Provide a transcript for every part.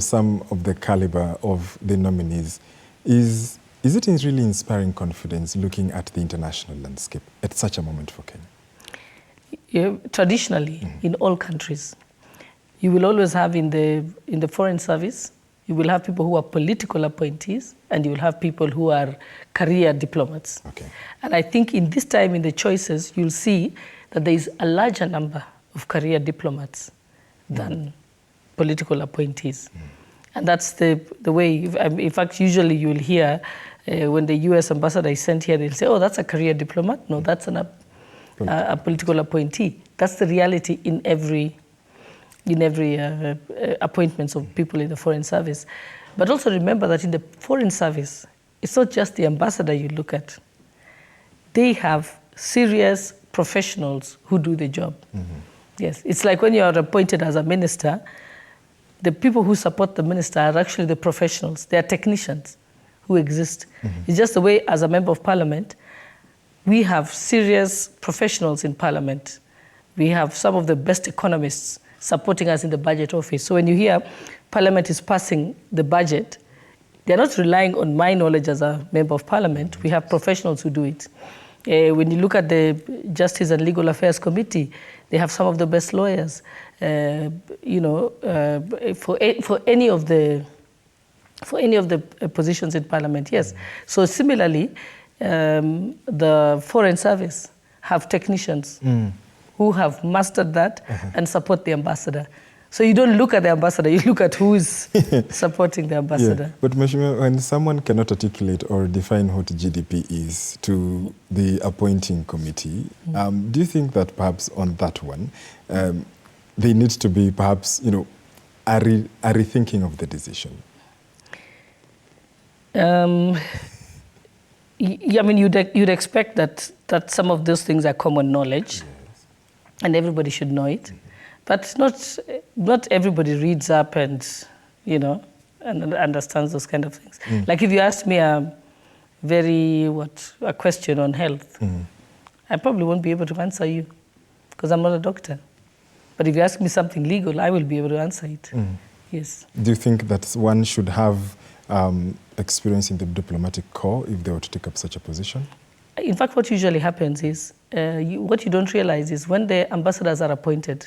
Some of the caliber of the nominees, is it really inspiring confidence looking at the international landscape at such a moment for Kenya? Yeah, traditionally, in all countries, you will always have in the foreign service, you will have people who are political appointees, and you will have people who are career diplomats. Okay. And I think in this time, in the choices, you'll see that there is a larger number of career diplomats than political appointees. And that's the way, in fact, usually you'll hear when the US ambassador is sent here, they'll say, oh, that's a career diplomat. No, that's a political appointee. That's the reality in every appointments of people in the foreign service. But also remember that in the foreign service, it's not just the ambassador you look at. They have serious professionals who do the job. Yes, it's like when you are appointed as a minister, the people who support the minister are actually the professionals. They are technicians who exist. It's just the way, as a member of parliament, we have serious professionals in parliament. We have some of the best economists supporting us in the budget office. So when you hear parliament is passing the budget, they're not relying on my knowledge as a member of parliament. We have professionals who do it. When you look at the Justice and Legal Affairs Committee, they have some of the best lawyers. For any of the positions in parliament, yes. So similarly, the foreign service have technicians who have mastered that and support the ambassador. So you don't look at the ambassador, you look at who is supporting the ambassador. Yeah. But Mheshimiwa, when someone cannot articulate or define what GDP is to the appointing committee, do you think that perhaps on that one, they need to be perhaps, a rethinking of the decision? You'd expect that some of those things are common knowledge, and everybody should know it. But not everybody reads up and understands those kind of things. Like if you ask me a question on health, I probably won't be able to answer you because I'm not a doctor. But if you ask me something legal, I will be able to answer it. Yes. Do you think that one should have experience in the diplomatic corps if they were to take up such a position? In fact, what usually happens is, what you don't realize is when the ambassadors are appointed,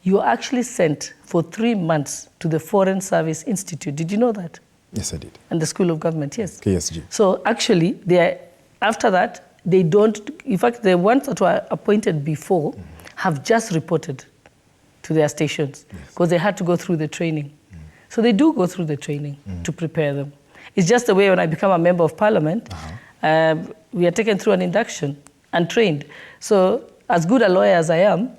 you are actually sent for 3 months to the Foreign Service Institute. Did you know that? Yes, I did. And the School of Government, yes. KSG. So actually, after that, they don't, in fact, the ones that were appointed before have just reported to their stations because they had to go through the training. So they do go through the training to prepare them. It's just the way when I become a member of parliament, we are taken through an induction and trained. So as good a lawyer as I am,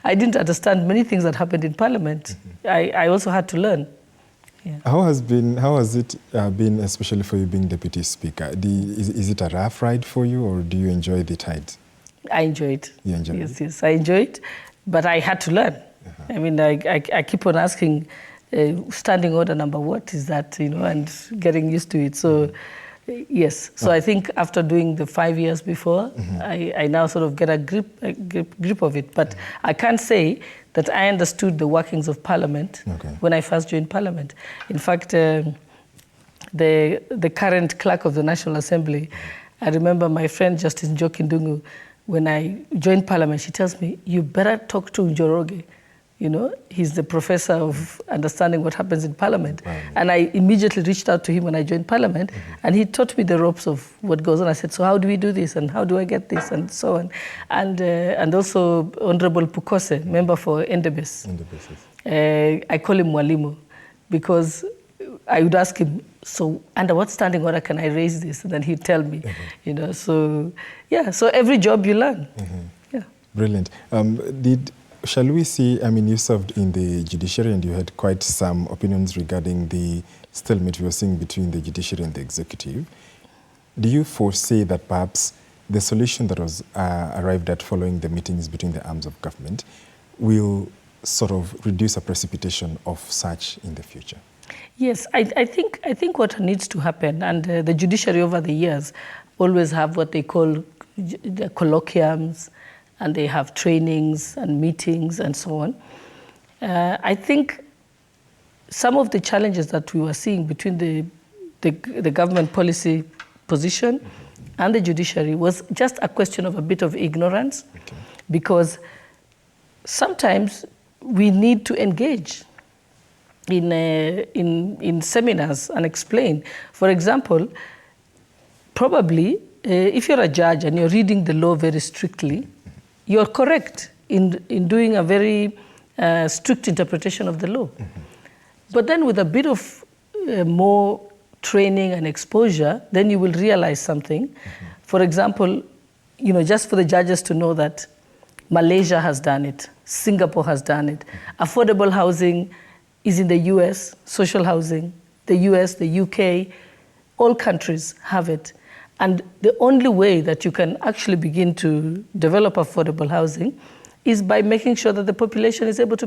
I didn't understand many things that happened in parliament. I also had to learn. Yeah. How has it been, especially for you being deputy speaker? Is it a rough ride for you, or do you enjoy the tide? I enjoy it. You enjoy it? Yes, I enjoy it, but I had to learn. I mean, I keep on asking, standing order number, what is that, and getting used to it. So, yes. So I think after doing the 5 years before, I now sort of get a grip of it. But I can't say that I understood the workings of Parliament when I first joined Parliament. In fact, the current clerk of the National Assembly, I remember my friend Justice Njoki Ndungu, when I joined Parliament, she tells me, you better talk to Njoroge. He's the professor of understanding what happens in Parliament. And I immediately reached out to him when I joined Parliament, and he taught me the ropes of what goes on. I said, so how do we do this, and how do I get this, and so on. And also Honorable Pukose, member for Endebess. I call him Mwalimu, because I would ask him, so under what standing order can I raise this? And then he'd tell me, So, yeah, so every job you learn. Yeah. Brilliant. Shall we see, you served in the judiciary and you had quite some opinions regarding the stalemate we were seeing between the judiciary and the executive. Do you foresee that perhaps the solution that was arrived at following the meetings between the arms of government will sort of reduce a precipitation of such in the future? Yes, I think what needs to happen, and the judiciary over the years always have what they call the colloquiums, and they have trainings and meetings and so on. I think some of the challenges that we were seeing between the government policy position and the judiciary was just a question of a bit of ignorance, because sometimes we need to engage in seminars and explain. For example, probably if you're a judge and you're reading the law very strictly, you're correct in doing a very strict interpretation of the law. But then with a bit of more training and exposure, then you will realize something. For example, just for the judges to know that Malaysia has done it, Singapore has done it. Affordable housing is in the US, social housing, the US, the UK, all countries have it. And the only way that you can actually begin to develop affordable housing is by making sure that the population is able to